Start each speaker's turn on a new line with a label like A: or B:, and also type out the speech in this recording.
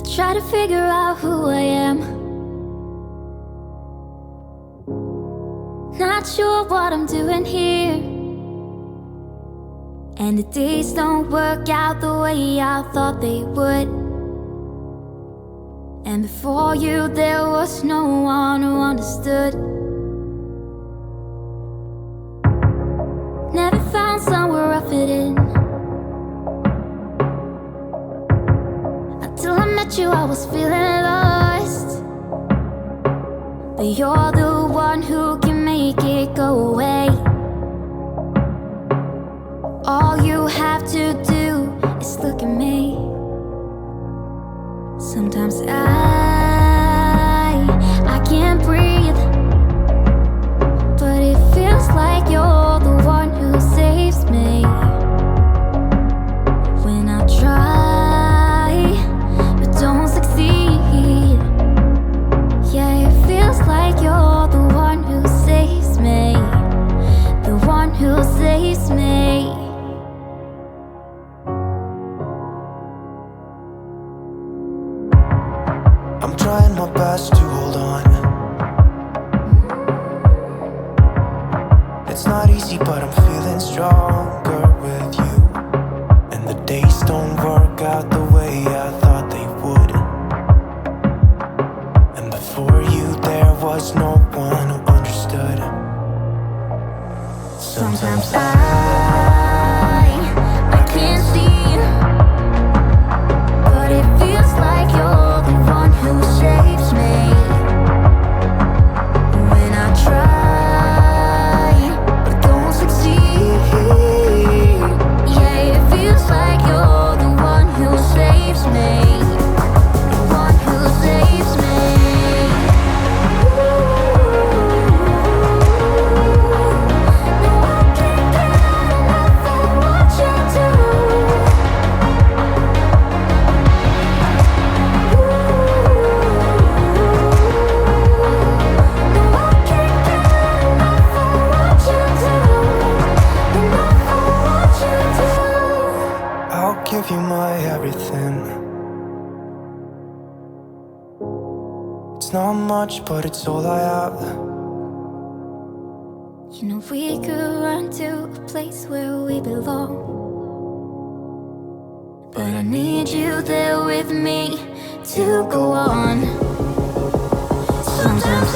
A: try to figure out who I am. Not sure what I'm doing here, and the days don't work out the way I thought they would. And before you there was no one who understood. Never found somewhere I fit in. Until I met you I was feeling lost. But you're the one who can make it go away. All you have to do is look at me. Sometimes I can't breathe, but it feels like you're the one who saves me. When I try but don't succeed, yeah, it feels like you're the one who saves me. The one who saves me.
B: I'm trying my best to hold on. It's not easy, but I'm feeling stronger with you. And the days don't work out the way I thought they would. And before you there was no one who understood.
A: Sometimes I can't see, but it feels like you're the one who saves me. When I try but don't succeed, yeah, it feels like you're the one who saves me. The one who saves me. No, I can't get enough of what you do. No, I can't get enough of what you do. Enough of what you do.
B: I'll give you my everything. It's not much, but it's all I have.
A: You know we could run to a place where we belong, but I need you there with me to go on. Sometimes